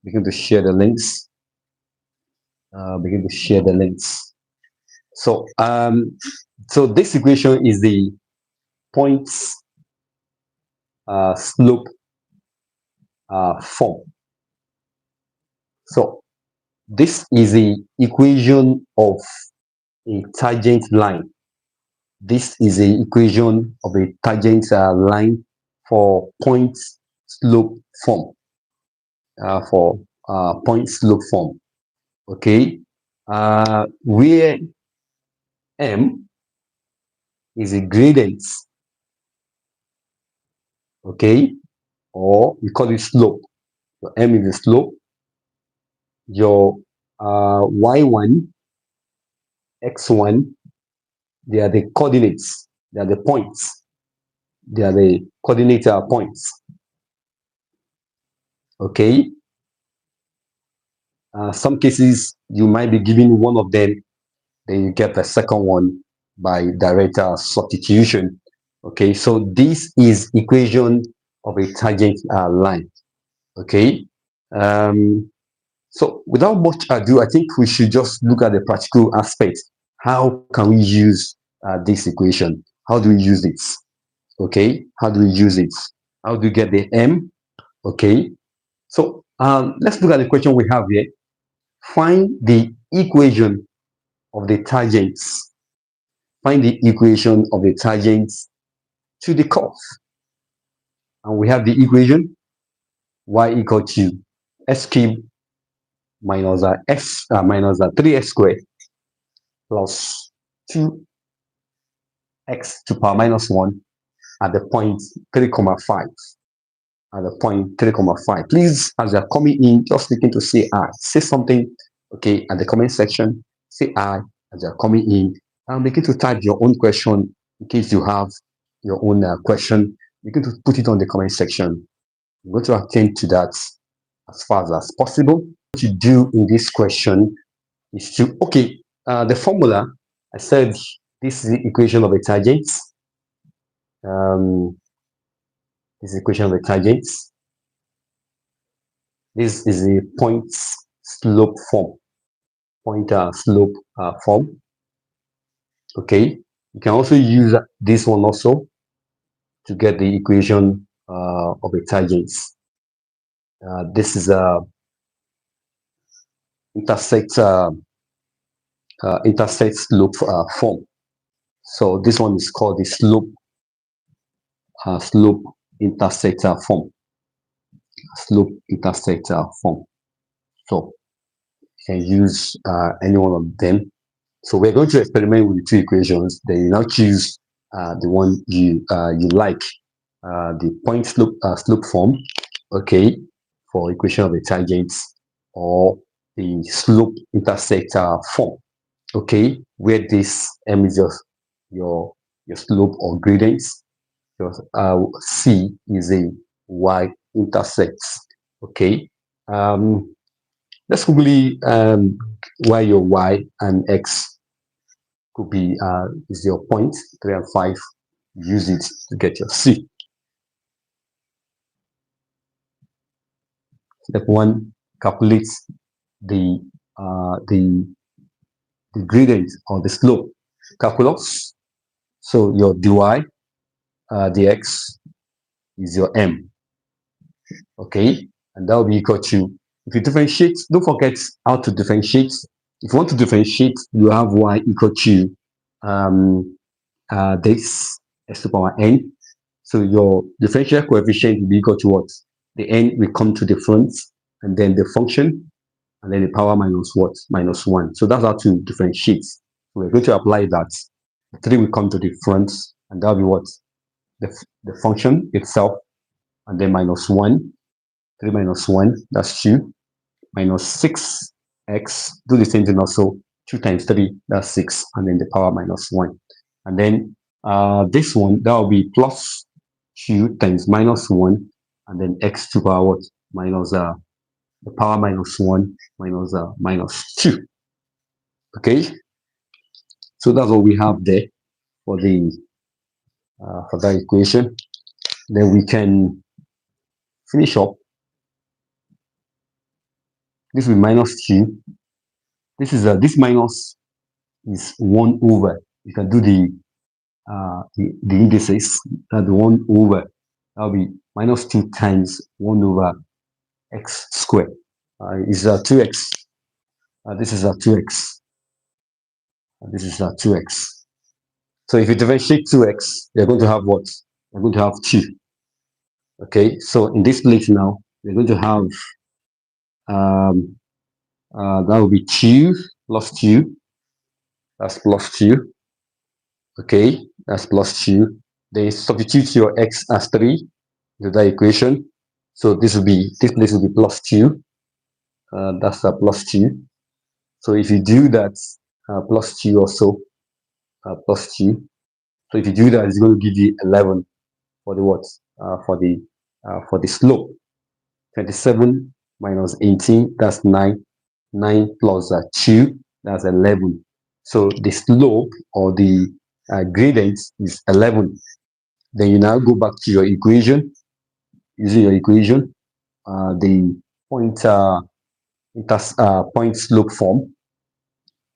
begin to share the links. Begin to share the links. So this equation is the points slope form. So this is the equation of a tangent line. This is the equation of a tangent line for point slope form. For point slope form. Okay, where m is a gradient. Okay, or we call it slope. So m is the slope. Your y1, x1, they are the coordinates. They are the points. They are the coordinate points. Okay. Some cases you might be given one of them, then you get the second one by direct substitution. Okay, so this is equation of a tangent line. Okay, so without much ado, I think we should just look at the practical aspect. How can we use this equation? How do we use it? Okay, how do we use it? How do we get the m? Okay, so let's look at the question we have here. Find the equation of the tangents. Find the equation of the tangents to the curve. And we have the equation y equal to s cubed minus minus 3x squared plus 2x to power minus 1 at the point 3,5. At the point 3,5. Please, as you're coming in, just begin to say I. Say something, okay, at the comment section. Say I as you're coming in. And begin to type your own question in case you have your own question. Begin to put it on the comment section. I'm going to attend to that as far as possible. What you do in this question is to, okay, the formula, I said this is the equation of the tangents. This is the equation of the tangents. This is the point slope form. Point slope form. Okay, you can also use this one also to get the equation of the tangents. This is a intersect slope form. So this one is called the slope intersector form. Slope intersector form. So you can use any one of them. So we're going to experiment with the two equations. Then you now choose the one you like. The point slope form, okay, for equation of the tangents, or the slope intersector form, okay, where this m is your slope or gradient, your c is a y intersects. Okay, let's quickly where your y and x could be is your point 3 and 5. Use it to get your c. Step 1, calculate the gradient or the slope calculus. So your dy dx is your m. Okay, and that will be equal to, if you differentiate, don't forget how to differentiate. If you want to differentiate, you have y equal to this s to power n. So your differential coefficient will be equal to what? The n will come to the front, and then the function, and then the power minus what? Minus 1. So that's how to differentiate. We're going to apply that. The 3 will come to the front, and that'll be what? The function itself, and then minus 1. 3 minus 1, that's 2. Minus 6x, do the same thing also. 2 times 3, that's 6, and then the power minus 1. And then this one, that will be plus 2 times minus 1, and then x to power what? Minus the power minus 1 minus minus 2. Okay, so that's what we have there for the for that equation. Then we can finish up This will be minus 2. This minus is 1 over. You can do the indices. That 1 over. That will be minus 2 times 1 over x squared. Is 2x. This is 2x. This is 2x. So if you differentiate 2x, you're going to have what? You're going to have 2. Okay, so in this place now, we're going to have that will be 2 plus 2. That's plus 2. Okay, that's plus 2. Then substitute your x as 3 into that equation. So this place will be plus 2. That's a plus 2. So if you do that, plus 2 also, plus 2. So if you do that, it's going to give you 11 for the what? For the slope. 27 minus 18, that's 9. 9 plus 2, that's 11. So the slope or the gradient is 11. Then you now go back to your equation. Using your equation, the point point slope form.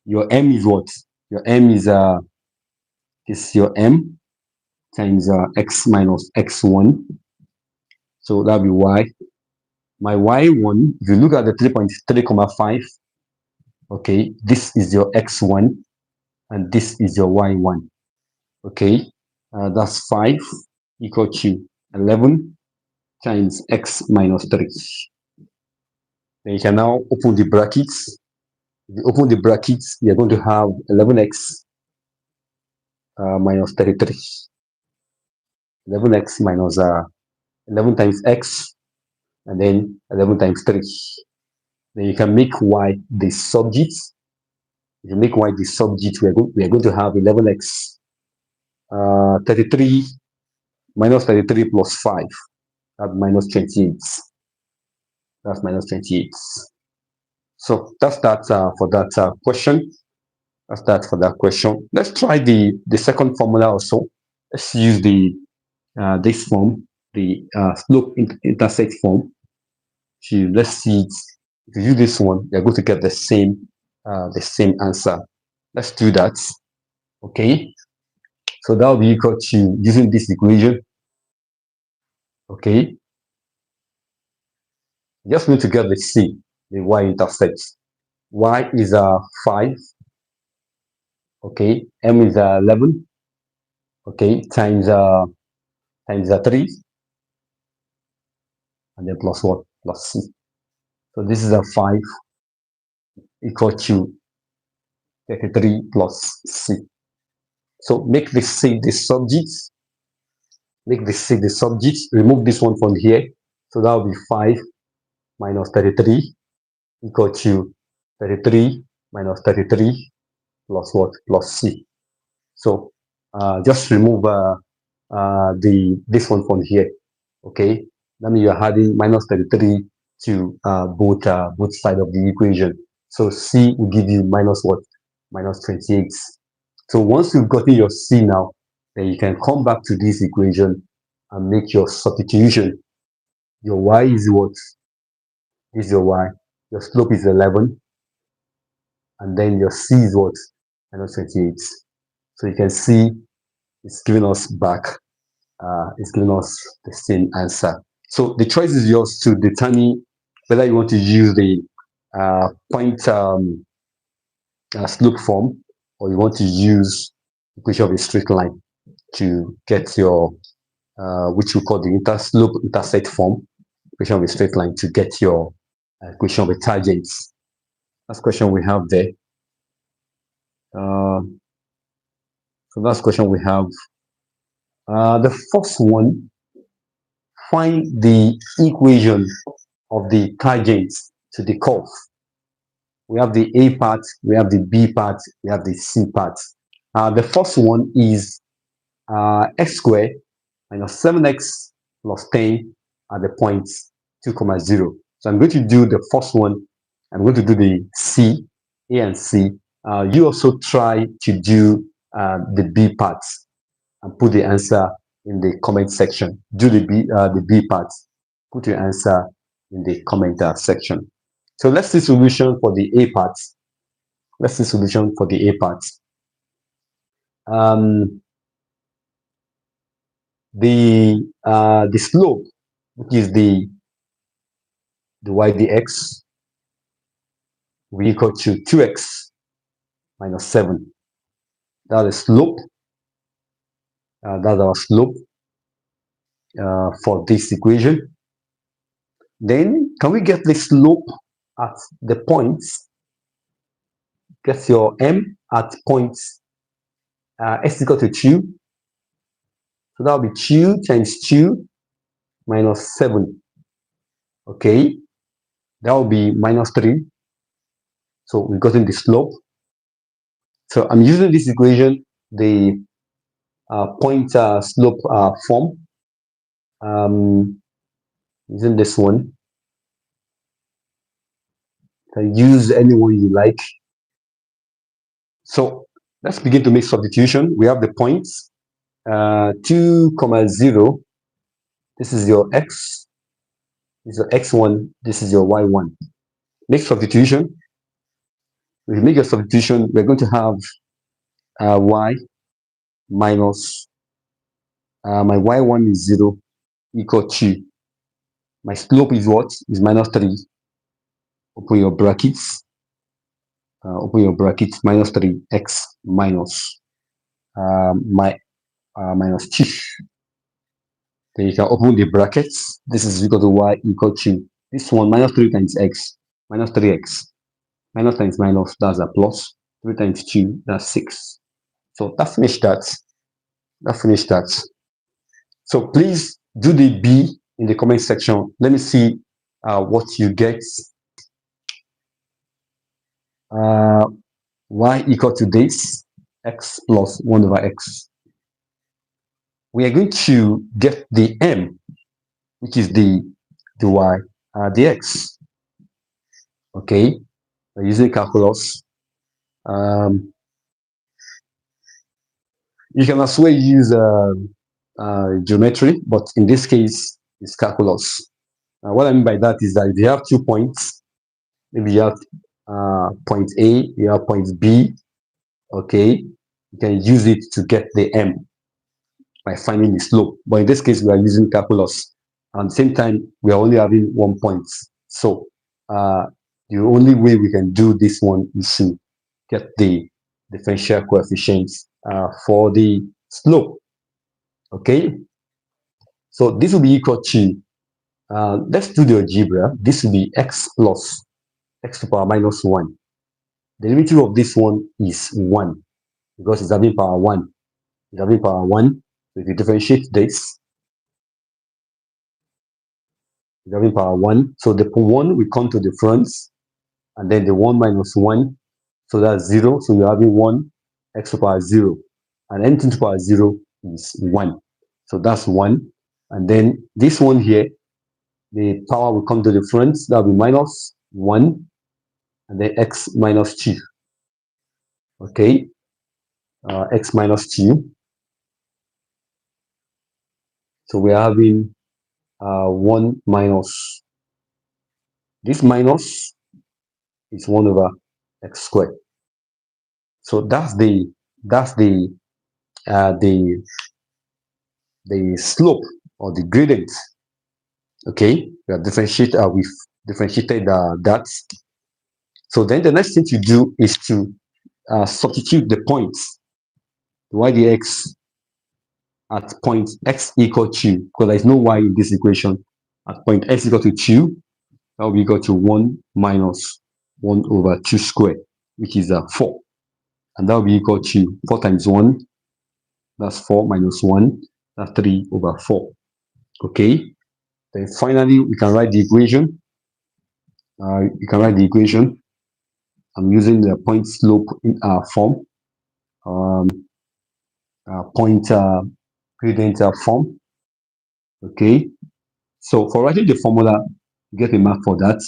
Your m is what? Your m is your m times x minus x1. So that'll be y. My y1, if you look at the 3.3, okay, this is your x1 and this is your y1. Okay, that's 5 equal to 11 times x minus 3. Then you can now open the brackets. If you open the brackets, you're going to have 11x minus 33. 11x minus 11 times x, and then 11 times 3. Then you can make y the subject. If you make y the subject, we are going to have 11x 33 minus 33 plus 5. That's minus 28. That's minus 28. So that's that for that question. That's that for that question. Let's try the second formula also. Let's use the this form, the slope intersect form. Let's see it. If you use this one, you're going to get the same answer. Let's do that. Okay. So that will be equal to, using this equation. Okay. Just need to get the c, the y-intercept. Y is 5. Okay. M is 11. Okay. Times 3. And then plus what? Plus c. So this is 5 equal to 33 plus c. So make the c the subject. Make the c the subject. Remove this one from here. So that will be 5 minus 33 equal to 33 minus 33 plus what? Plus c. So just remove this one from here. Okay. That means you're adding minus 33 to both sides of the equation. So c will give you minus what? Minus 28. So once you've gotten your c now, then you can come back to this equation and make your substitution. Your y is what? This is your y. Your slope is 11. And then your c is what? Minus 28. So you can see it's giving us back. It's giving us the same answer. So the choice is yours to determine whether you want to use the point slope form, or you want to use equation of a straight line to get your which we call the slope intersect form, equation of a straight line, to get your equation of a tangent. Last question we have there. So last question we have. The first one, find the equation of the tangent to the curve. We have the A part, we have the B part, we have the C part. The first one is x squared minus 7x plus 10 at the points 2, 0. So I'm going to do the first one. I'm going to do the C, A and C. You also try to do the B parts and put the answer in the comment section. Do the B part. Put your answer in the comment section. So let's see solution for the A part. Let's see solution for the A part. The slope, which is the y dx, will equal to 2x minus 7. That's the slope. That's our slope for this equation. Then, can we get the slope at the points? Get your m at points x equal to 2. So that will be 2 times 2 minus 7. Okay, that will be minus 3. So we've gotten the slope. So I'm using this equation, the point slope form. Using this one. You can use any one you like. So let's begin to make substitution. We have the points 2, 0. This is your x. This is your x1. This is your y1. Make substitution. If you make a substitution, we're going to have y minus my y1 is 0 equal to my slope is what? Is minus 3. Open your brackets. Minus 3x minus minus 2. Then you can open the brackets. This is equal to y equal to this one minus 3 times x minus 3x. Minus times minus, that's a plus. 3 times 2, that's 6. So that finished that. So please do the B in the comment section. Let me see what you get. Y equal to this, x plus 1 over x. We are going to get the m, which is the y dx. Okay, we're using calculus. You can as well use geometry, but in this case, it's calculus. What I mean by that is that if you have 2 points, maybe you have point A, you have point B, okay, you can use it to get the m by finding the slope. But in this case, we are using calculus. At the same time, we are only having 1 point. So the only way we can do this one is to get the differential coefficients for the slope. Okay, so this will be equal to, let's do the algebra. This will be x plus x to the power minus 1. The derivative of this one is 1 because it's having power 1. It's having power 1. So if you differentiate this, it's having power 1. So the 1 will come to the front, and then the 1 minus 1. So that's 0. So you're having 1 x to the power 0. And anything to the power 0 is 1. So that's 1. And then this one here, the power will come to the front. That will be minus 1. And then x minus 2. Okay. X minus 2. So we're having 1 minus. This minus is 1 over x squared. So that's the slope or the gradient. Okay, we have differentiated. We've differentiated that. So then the next thing to do is to substitute the points. The y dx at point x equal to, because there is no y in this equation, at point x equal to 2, that will be equal to 1 minus 1 over 2 squared, which is 4. And that will be equal to 4 times 1, that's 4 minus 1, that's 3 over 4. Okay, then finally we can write the equation. You can write the equation. I'm using the point slope in form, point gradient form. Okay, so for writing the formula, you get a mark for that.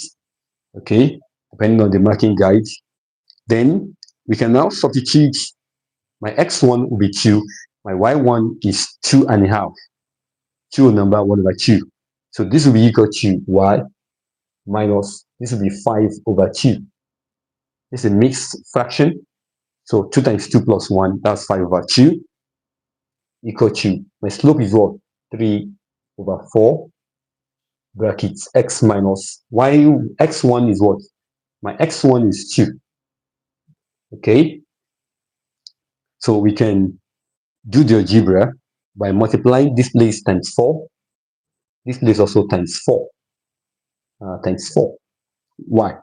Okay, depending on the marking guide. Then we can now substitute. My x1 will be 2. My y1 is 2.5. 2 number 1 over 2. So this will be equal to y minus, this will be 5 over 2. This is a mixed fraction. So 2 times 2 plus 1, that's 5 over 2, equal to, my slope is what? 3 over 4, brackets x minus, y, x1 is what? My x1 is 2. Okay? So we can do the algebra by multiplying this place times 4, this place also times 4, times 4. Why?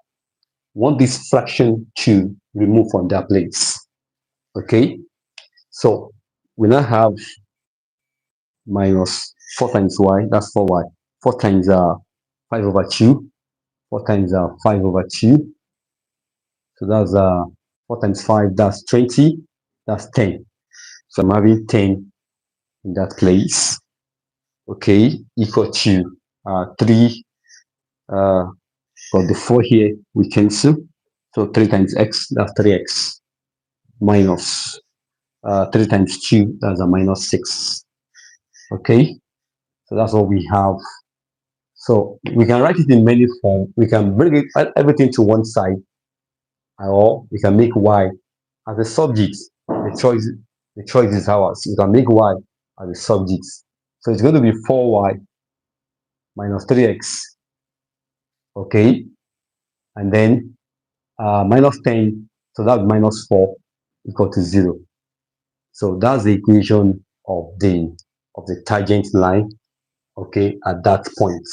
Want this fraction to remove from that place. Okay? So we now have minus 4 times y, that's 4y. 4 times 5 over 2. 4 times 5 over 2. So that's 4 times 5, that's 20. That's 10. So I'm having 10 in that place. Okay, equal to 3. For the 4 here, we cancel. So 3 times x, that's 3x. Minus 3 times 2, that's a minus 6. Okay, so that's what we have. So we can write it in many forms. We can bring it everything to one side, or we can make y as a subject. The choice is ours. We can make y as a subject. So it's going to be 4y minus 3x. Okay, and then minus 10. So that's minus 4 equal to 0. So that's the equation of the tangent line. Okay, at that point.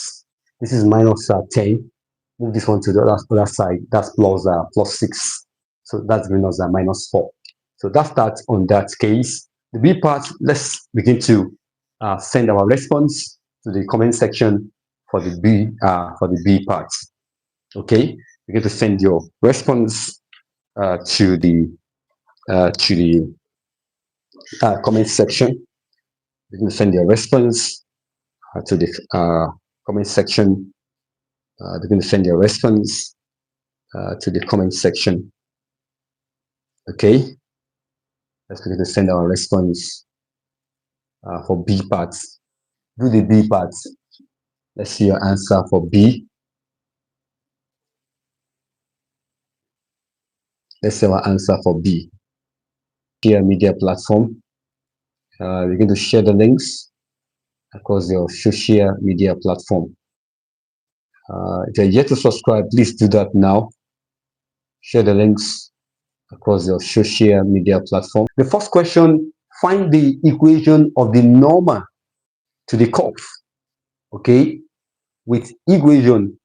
This is minus 10. Move this one to the other side. That's plus 6. So that's giving us minus 4. So that's that on that case. The B part, let's begin to send our response to the comment section for the B part. Okay, you're going to send your response to the comment section. You're going to send your response to the comment section. They're going to send your response to the comment section. Okay, let's begin to send our response for B part. Do the B part. Let's see your answer for B. Let's see our answer for B. Share media platform. We're going to share the links across your social media platform. If you're yet to subscribe, please do that now. Share the links across your social media platform. The first question, find the equation of the normal to the curve. Okay, with equation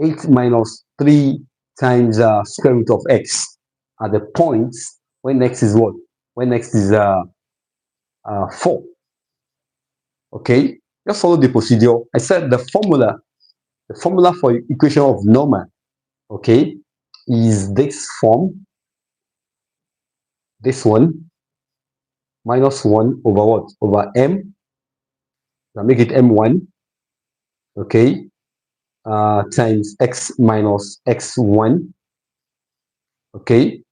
8 minus 3 times square root of x at the points when x is what? When x is 4. Okay, just follow the procedure. I said the formula for equation of normal, okay, is this form, this one, minus 1 over what? Over m. I'll make it m1, okay, times x minus x1. Okay,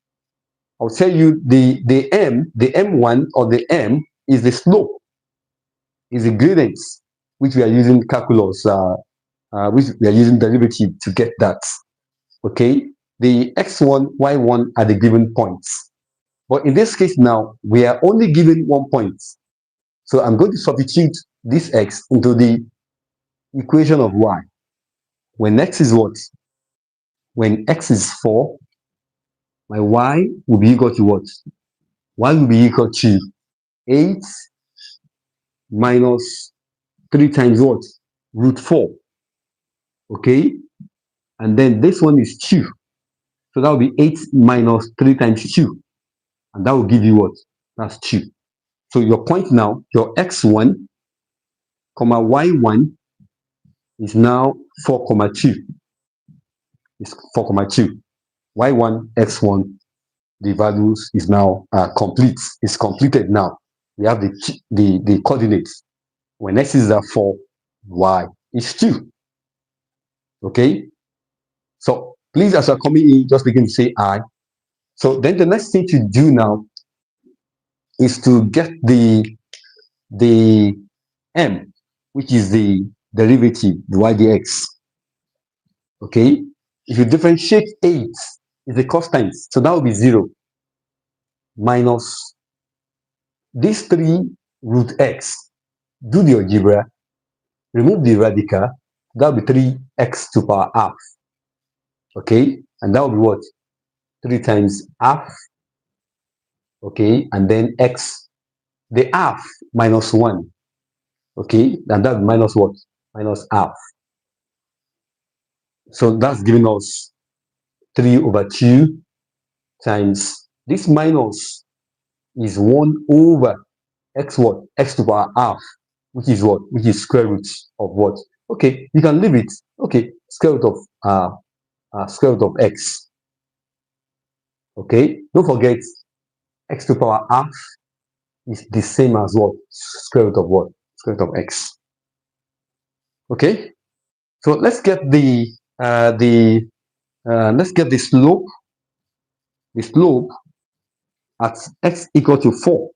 I'll tell you the m1 or the m is the slope, is the gradient, which we are using calculus, which we are using derivative to get that. Okay, the x1, y1 are the given points. But in this case now, we are only given 1 point. So I'm going to substitute this x into the equation of y. When x is what? When x is 4, my y will be equal to what? Y will be equal to 8 minus 3 times what? Root 4. Okay? And then this one is 2. So that will be 8 minus 3 times 2. And that will give you what? That's 2. So your point now, your x1, comma y1 is now 4, 2. It's 4, 2. Y1, x1, the values is now complete. It's completed now. We have the coordinates. When x is 4, y is 2. Okay? So please, as you're coming in, just begin to say I. So then the next thing to do now is to get the m, which is the derivative, the y dx. Okay, if you differentiate 8, is the cosine, so that will be 0 minus this 3 root x. Do the algebra, remove the radical, that will be 3x to power half. Okay, and that will be what? 3 times half. Okay, and then x, the half minus 1. Okay, and that's minus what? Minus half. So that's giving us 3 over 2 times this minus is 1 over x what? X to power half, which is what? Which is square root of what? Okay, you can leave it. Okay, square root of x. Okay, don't forget x to power half is the same as what? Square root of what? Square root of x. Okay, so let's get the slope. The slope at x equal to 4,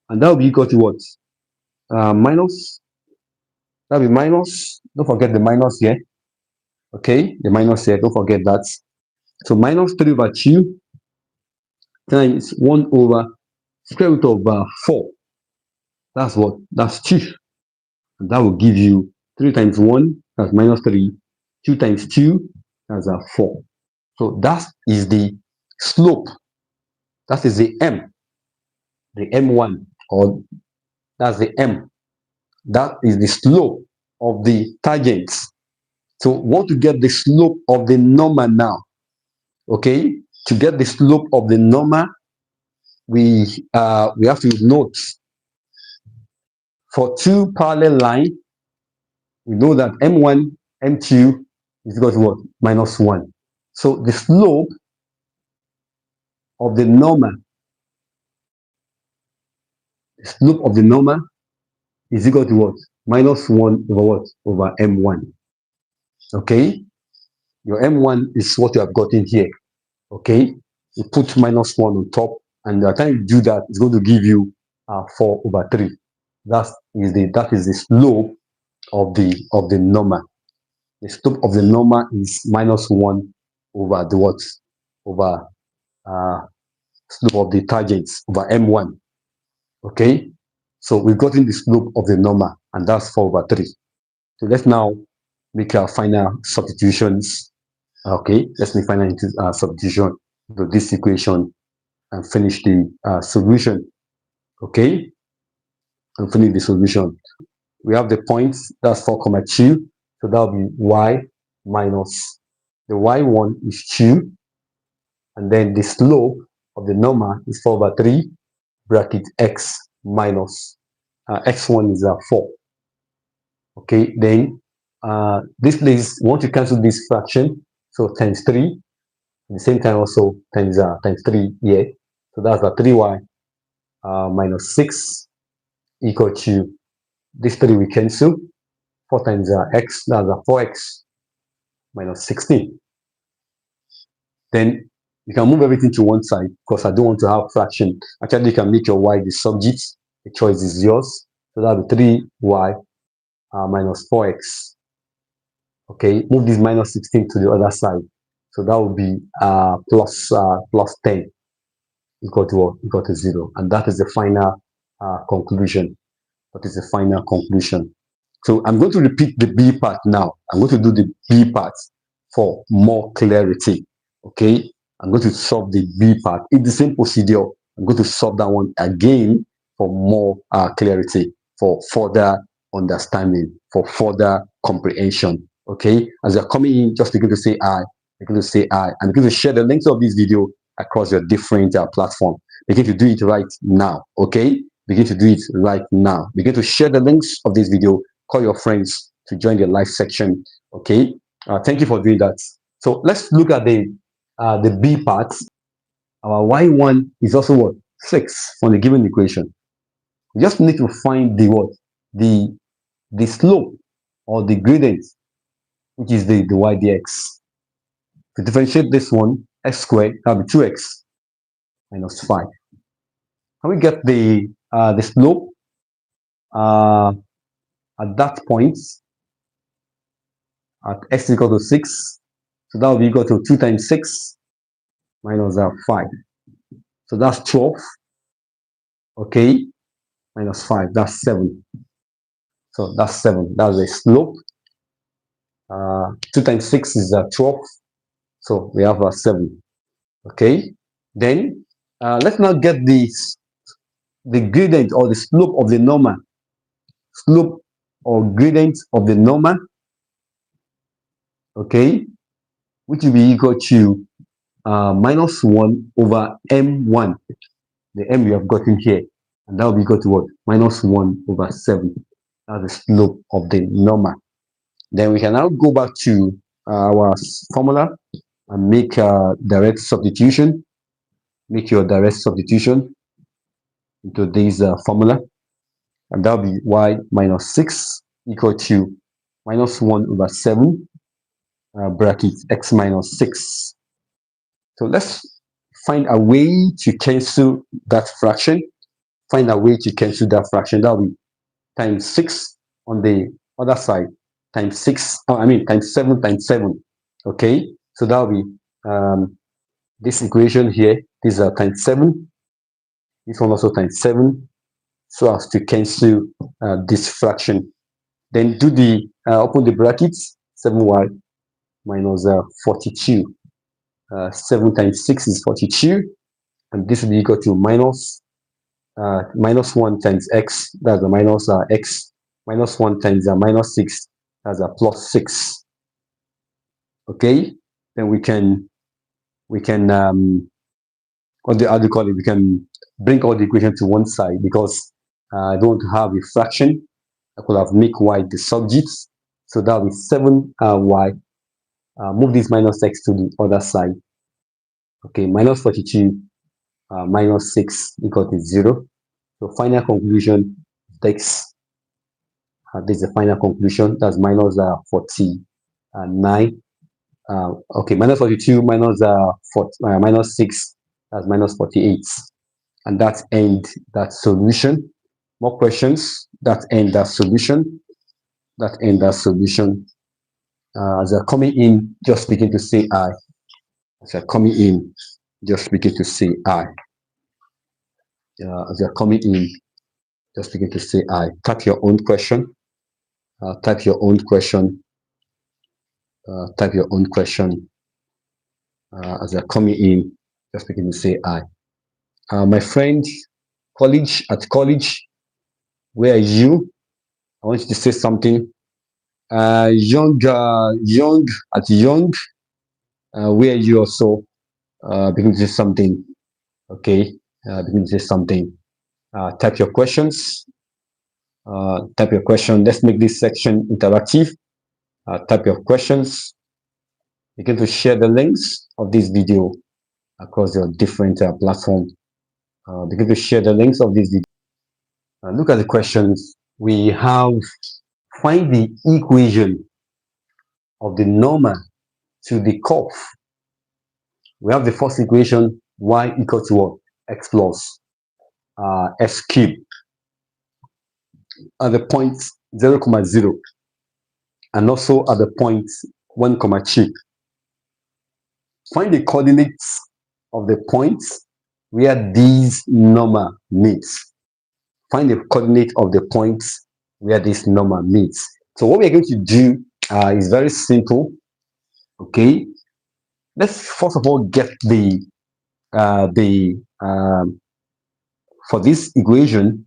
and that will be equal to what? Minus. That will be minus. Don't forget the minus here. Okay, the minus here. Don't forget that. So minus 3 over 2 times 1 over square root of 4. That's what? That's 2. And that will give you 3 times 1, that's minus 3. 2 times 2, that's 4. So that is the slope. That is the M1, or that's the M. That is the slope of the tangent. So want to get the slope of the normal now. Okay, to get the slope of the normal, we have to note for two parallel lines, we know that M1, M2 is equal to what? Minus 1. So the slope of the normal, is equal to what? Minus 1 over what? Over M1. Okay, your M1 is what you have gotten here. Okay, you put minus 1 on top, and by the time you do that, it's going to give you 4 over 3. That is the slope of the normal. The slope of the normal is minus 1 over the what? Over slope of the tangent over M1. Okay, so we've gotten the slope of the normal, and that's 4 over 3. So let's now make our final substitutions. Okay, let's make final substitution to this equation and finish the solution. Okay, and finish the solution. We have the points, that's 4,2. So that will be y minus the y1 is 2, and then the slope of the normal is 4 over 3 bracket x minus x1 is 4. Okay, then this place, we want to cancel this fraction, so times 3. At the same time also times 3 here, so that's 3y minus 6 equal to this 3 we cancel. 4 times x, that's 4x minus 16. Then you can move everything to one side because I don't want to have fraction. Actually, you can make your y the subject. The choice is yours. So that'll be 3y minus 4x. Okay, move this minus 16 to the other side. So that will be plus 10 equal to 0. And that is the final conclusion. That is the final conclusion. So I'm going to repeat the B part now. I'm going to do the B part for more clarity. Okay, I'm going to solve the B part. It's the same procedure. I'm going to solve that one again for more clarity, for further understanding, for further comprehension. Okay, as you're coming in, just begin to say I, begin to say I, and begin to share the links of this video across your different platform. Begin to do it right now. Okay, begin to do it right now. Begin to share the links of this video. Call your friends to join the live section. Okay, thank you for doing that. So let's look at the B part. Our y1 is also what? 6 on the given equation. We just need to find the what? The slope or the gradient, which is the y dx. To differentiate this one, x squared, that will be 2x minus 5. Can we get the slope at that point? at x equal to 6. So that will be equal to 2 times 6 minus 5. So that's 12. Okay, minus 5, that's 7. So that's 7. That's the slope. 2 times 6 is 12. So we have 7. Okay, then let's now get the gradient or the slope of the normal. Slope or gradient of the normal. Okay, which will be equal to minus 1 over m1. The m we have gotten here. And that will be equal to what? Minus 1 over 7. That's the slope of the normal. Then we can now go back to our formula and make direct substitution. Make your direct substitution into this formula. And that will be y minus 6 equal to minus 1 over 7 bracket x minus 6. So let's find a way to cancel that fraction. Find a way to cancel that fraction. That will be times 6 on the other side. Times 6, times 7 times 7. Okay, so that will be this equation here. These are times 7. This one also times 7. So as to cancel this fraction. Then do the open the brackets. 7y minus 42. 7 times 6 is 42. And this will be equal to minus 1 times x. That's a minus x. Minus 1 times minus 6. That's a plus 6. Okay. Then we can what do you call it? We can bring all the equation to one side because I don't have a fraction. I could have make y the subject. So that will be 7y. Move this minus x to the other side. Okay, minus 42 minus 6 equal to 0. So final conclusion takes this is the final conclusion. That's minus 49. Okay, minus 42 minus 6. That's minus 48. And that's end that solution. More questions? That end that solution. That end that solution. As they're coming in, just begin to say I. As they're coming in, just begin to say I. As they're coming in, just begin to say I. Type your own question. Type your own question. Type your own question. As they're coming in, just begin to say I. My friend, at college, where are you? I want you to say something. Young at young, where are you also? Begin to say something. Okay, begin to say something. Type your questions. Type your question. Let's make this section interactive. Type your questions. Begin to share the links of this video across your different platforms. Begin to share the links of this video. Look at the questions. We have find the equation of the normal to the curve. We have the first equation, y equal to what? X plus s cubed at the point 0, 0, and also at the point 1, 2. Find the coordinates of the points where these normal meets. Find the coordinate of the points where this normal meets. So what we are going to do is very simple. Okay, let's first of all get for this equation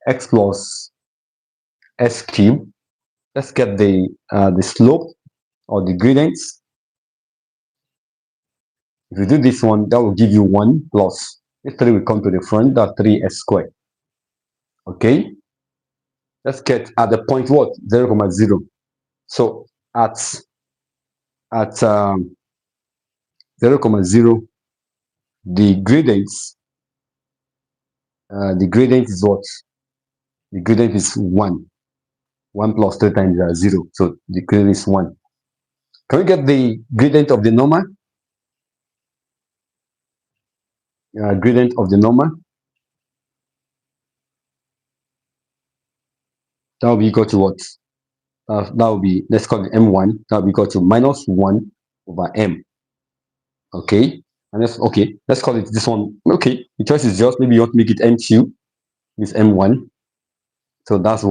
x plus s cubed. Let's get the slope or the gradients. If you do this one, that will give you 1 plus. This 3 will come to the front. That's 3s squared. Okay. Let's get at the point what? 0, 0. So at 0, 0, the gradients. The gradient is what? The gradient is 1. 1 plus 3 times 0. So the gradient is 1. Can we get the gradient of the normal? Gradient of the normal. That will be equal to what? that will be, let's call it m1, that will be equal to minus 1 over m. Okay, and let's call it this one. Okay, the choice is just, maybe you want to make it m2, this m1. So that's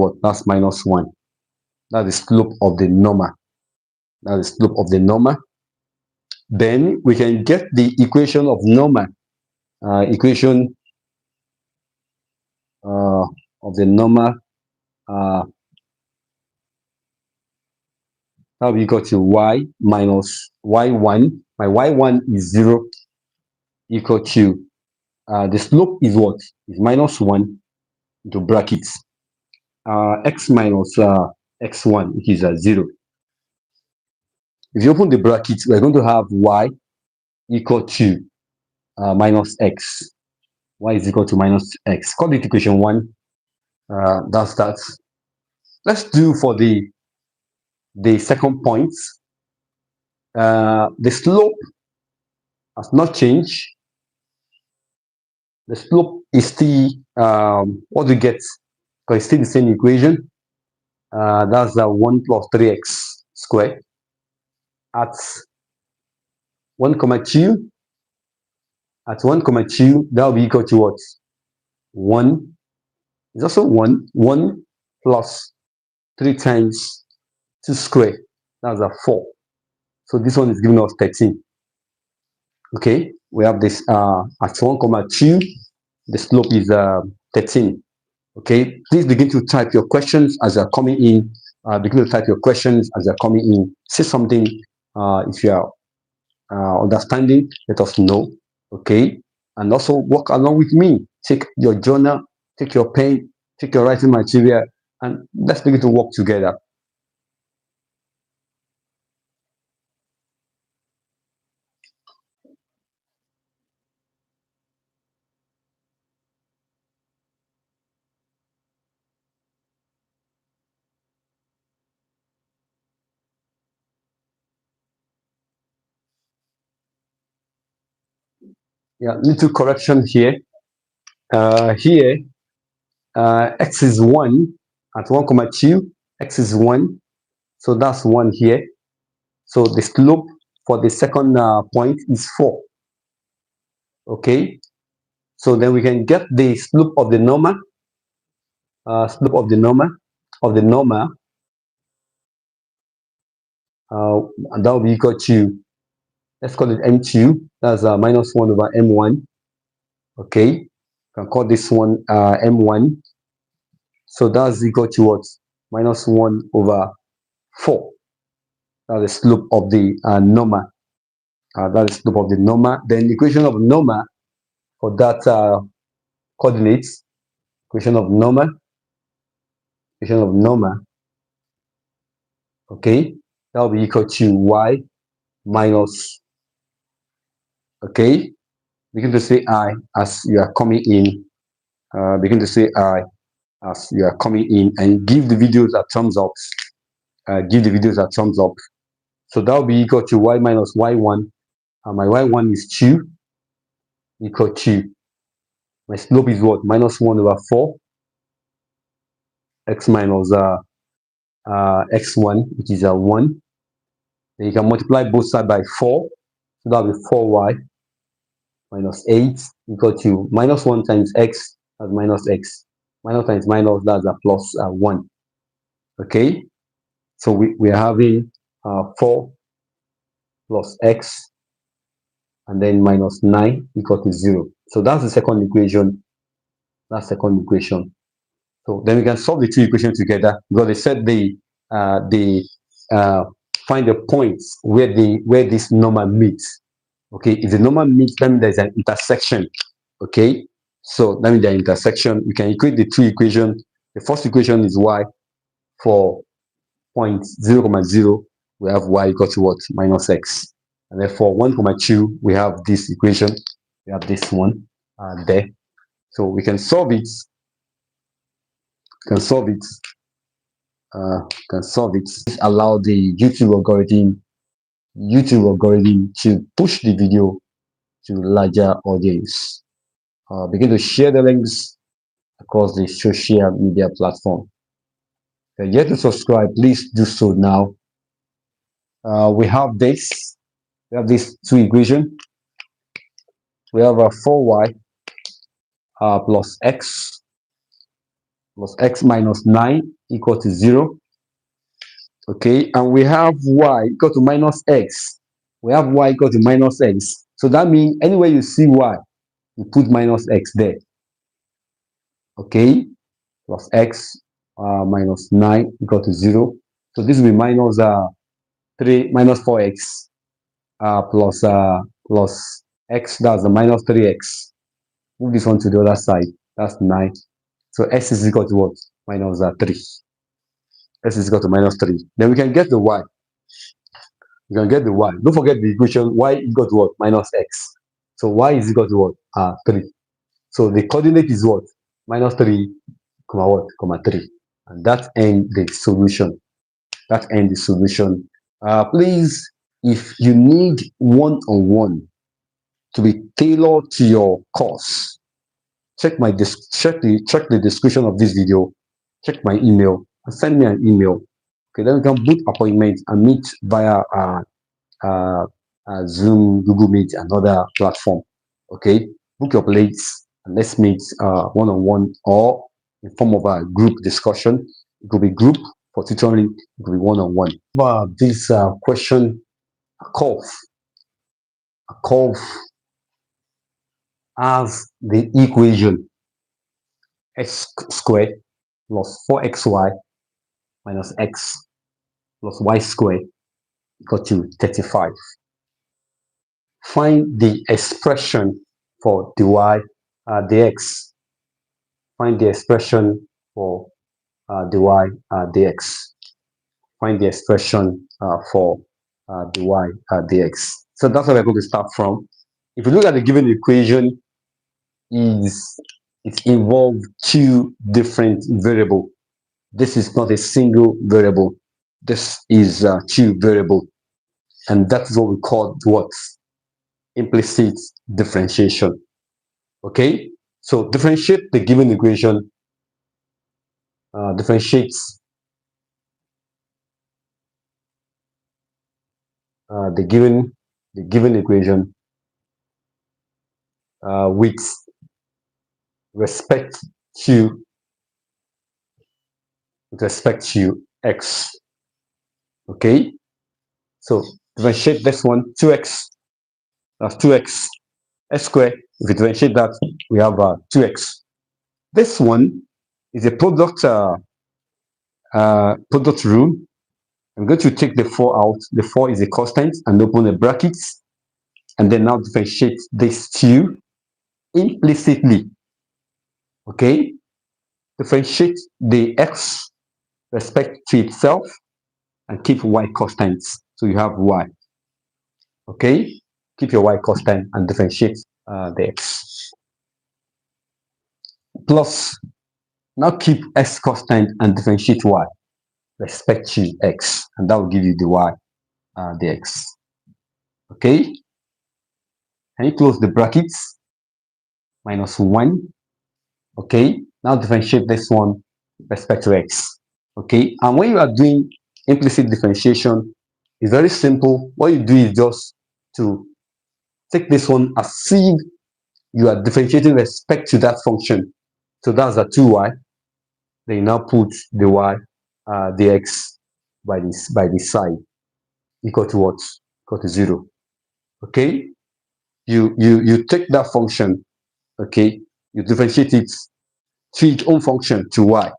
minus 1. That's the slope of the normal. That's the slope of the normal. Then we can get the equation of normal. Equation of the normal. Now we got to y minus y1. My y1 is 0, equal to the slope is what? Is minus 1 into brackets. X minus x1, which is 0. If you open the brackets, we're going to have y equal to minus x. Y is equal to minus x. Call it equation 1. That's that. Let's do for the second point. The slope has not changed. The slope is still what we get, because it's still the same equation. That's 1 plus 3x squared at 1, 2. At 1, 2, that will be equal to what? 1. It's also 1. 1 plus 3 times 2 squared. That's 4. So this one is giving us 13. Okay, we have this at 1, 2, the slope is 13. Okay, please begin to type your questions as they're coming in. Begin to type your questions as they're coming in. Say something if you are understanding, let us know. Okay, and also work along with me. Take your journal, take your pen, take your writing material, and let's begin to work together. Yeah, little correction here. Here, x is 1 at 1, 2. X is 1, so that's 1 here. So the slope for the second point is 4. Okay, so then we can get the slope of the normal. Slope of the normal and that will be equal to, let's call it m2. That's minus 1 over m1. Okay, you can call this one m1. So that's equal to what? Minus 1 over 4. That's the slope of the normal. That's the slope of the normal. Then the equation of normal for that coordinates. Equation of normal. Okay, that will be equal to y minus. Okay, begin to say I as you are coming in. Begin to say I as you are coming in, and give the videos a thumbs up. So that will be equal to y minus y1. My y1 is 2, equal to, my slope is what? Minus 1 over 4. X minus x1, which is 1. Then you can multiply both sides by 4. So that will be 4y minus 8, equal to minus 1 times x, that's minus x. Minus times minus, that's a plus 1. Okay, so we are having 4 plus x, and then minus 9 equal to 0. So that's the second equation. So then we can solve the two equations together, because they said they find the points where this normal meets. Okay, if the normal meets, that means there's an intersection. Okay, so that means the intersection. We can equate the two equations. The first equation is y for point 0, 0. We have y equal to what? Minus x. And then for 1, 2, we have this equation. We have this one there. So we can solve it. Allow the YouTube algorithm to push the video to larger audience. Begin to share the links across the social media platform. If you're yet to subscribe, please do so now. We have this. We have these two equations. We have a 4y plus x minus 9 equal to 0. Okay, and we have y equal to minus x. We have y equal to minus x. So that means anywhere you see y, you put minus x there. Okay, plus x minus 9 equal to 0. So this will be minus 3 minus 4x plus x, that's the minus 3x. Move this one to the other side. That's 9. So x is equal to what? Minus 3. X is equal to minus 3. Then we can get the y. You can get the y. Don't forget the equation y is equal to what? Minus x. So y is equal to what? 3. So the coordinate is what? Minus 3, comma what? Comma 3. And that ends the solution. That ends the solution. Please, if you need one-on-one to be tailored to your course, check the description of this video, check my email, and send me an email. Okay, then we can book appointment and meet via Zoom, Google Meet, and other platform. Okay, book your place and let's meet one-on-one or in form of a group discussion. It could be group for tutoring, it could be one-on-one. This question, a curve has the equation x squared plus 4xy minus x plus y squared equal to 35. Find the expression for dy dx. Find the expression for dy dx. Find the expression for dy dx. So that's where we're going to start from. If you look at the given equation, it involves two different variables. This is not a single variable. This is two variables. And that's what we call what? Implicit differentiation. Okay? So differentiate the given equation. Differentiates the given equation with respect to x. Okay, so differentiate this one, 2x, that's 2x, x squared. If you differentiate that, we have 2x. This one is a product rule. I'm going to take the 4 out. The 4 is a constant and open the brackets, and then now differentiate this 2 implicitly. Okay, differentiate the x respect to itself and keep y constants. So you have y. Okay, keep your y constant and differentiate the x. Plus, now keep x constant and differentiate y respect to x, and that will give you the y dx. Okay, can you close the brackets? Minus 1. Okay, now differentiate this one respect to x. Okay, and when you are doing implicit differentiation, it's very simple. What you do is just to take this one as if you are differentiating respect to that function. So that's a 2y. Then you now put the y dx by this side equal to what? Equal to 0. Okay, you take that function. Okay, you differentiate it to its own function, to y.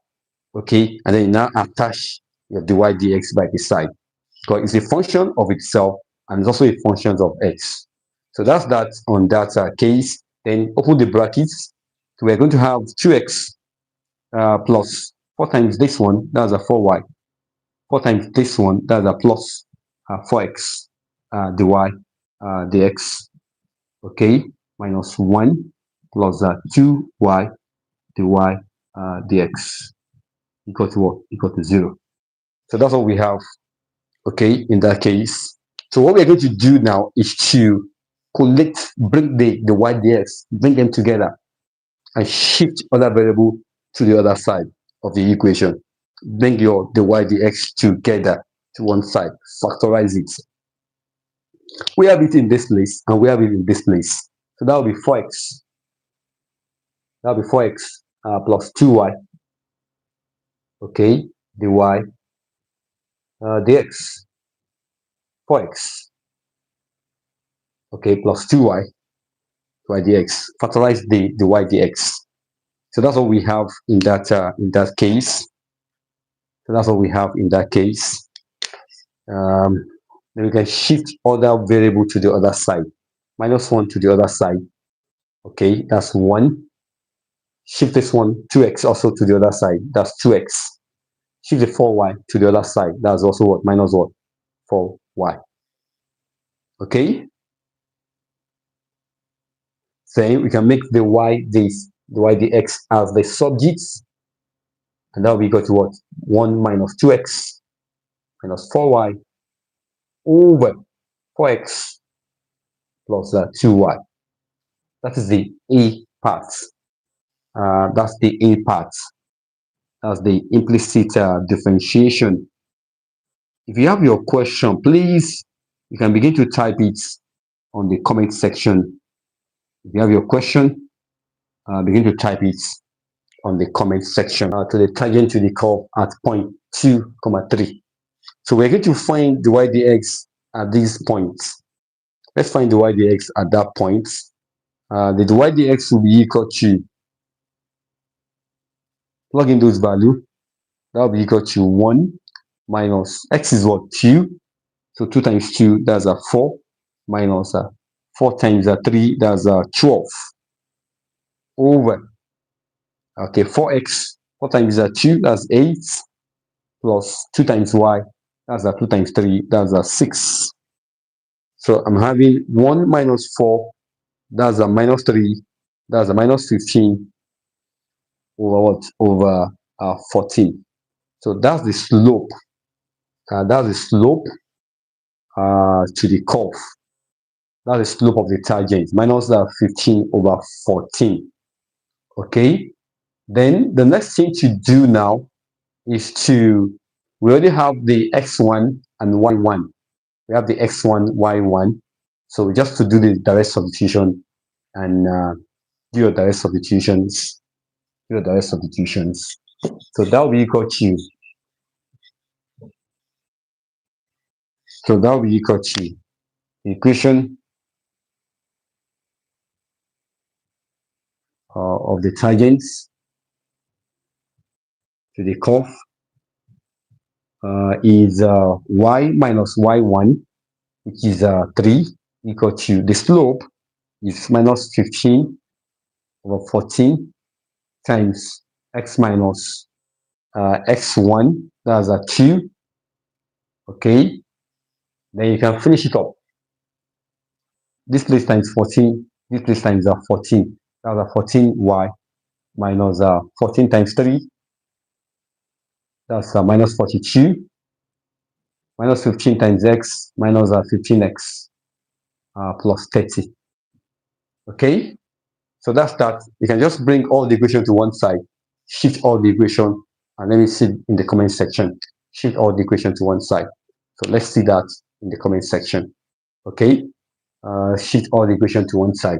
Okay, and then you now attach your dy dx by the side, because it's a function of itself and it's also a function of x. So that's that on that case. Then open the brackets. So we're going to have 2x plus 4 times this one, that's a 4y. 4 times this one, that's a plus 4x dy dx. Okay, minus 1 plus 2y dy dx equal to what? Equal to 0. So that's what we have. Okay, in that case. So what we're going to do now is to bring the y dx, bring them together and shift other variable to the other side of the equation. bring your the y dx together to one side, factorize it. We have it in this place and we have it in this place. So that will be 4x. That will be 4x plus 2y. Okay, the y dx. 4x. Okay, plus 2y dx. Factorize the y dx. So that's what we have in that case. So that's what we have in that case. Then we can shift other variable to the other side. -1 to the other side. Okay, that's 1. Shift this one, 2x, also to the other side. That's 2x. Shift the 4y to the other side. That's also what? Minus what? 4y. Okay? Then we can make the y dx as the subjects. And now we go to what? 1 minus 2x minus 4y over 4x plus 2y. That is the A part. That's the A part. That's the implicit differentiation. If you have your question, please, you can begin to type it on the comment section. If you have your question, begin to type it on the comment section. To the tangent to the curve at point 2, 3. So we're going to find the y dx at these points. Let's find the y dx at that point. The y dx will be equal to, plug in those values. That will be equal to 1 minus x is what? 2. So 2 times 2, that's 4. Minus 4 times 3, that's 12. Over, okay, 4x, 4 times 2, that's 8. Plus 2 times y, that's 2 times 3, that's 6. So I'm having 1 minus 4, that's a minus 3, that's a minus 15 over what? Over 14. So that's the slope. That's the slope to the curve. That's the slope of the tangent. Minus 15 over 14. Okay. Then the next thing to do now is we already have the x1 and y1. We have the x1, y1. So just to do the direct substitution and do your direct substitutions. So that will be equal to, the equation of the tangents to the curve is y minus y1, which is 3, equal to, the slope is minus 15 over 14 times x minus x1, that's 2. Okay, then you can finish it up. This place times 14, this place times 14, that's 14y minus 14 times 3, that's minus 42, minus 15 times x minus 15x plus 30. Okay, so that's that. You can just bring all the equation to one side, shift all the equation, and let me see in the comment section. Shift all the equation to one side. So let's see that in the comment section. Okay, shift all the equation to one side.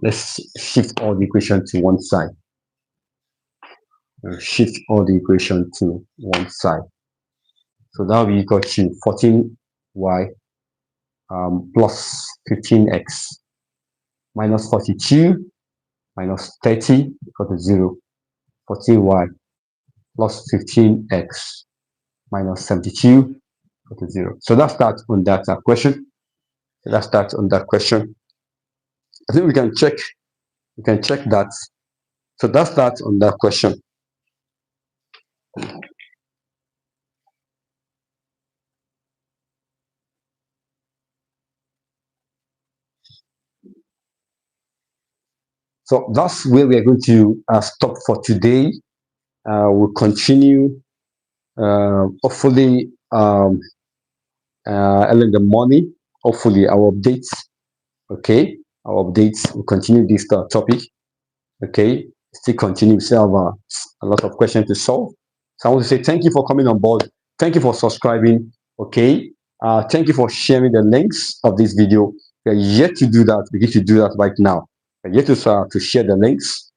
Let's shift all the equation to one side. Shift all the equation to one side. So that will be equal to 14y plus 15x minus 42 minus 30 equal to 0. 14y plus 15x minus 72 equal to 0. So that's that on that question. That's that on that question. I think we can check that. So that's that on that question. So that's where we are going to stop for today. We'll continue hopefully early in the morning. Hopefully our updates. Okay, our updates. We'll continue this topic. Okay, still continue. We still have a lot of questions to solve. So I want to say thank you for coming on board. Thank you for subscribing. Okay. Thank you for sharing the links of this video. You're yet to do that. Begin to do that right now. You're yet to share the links.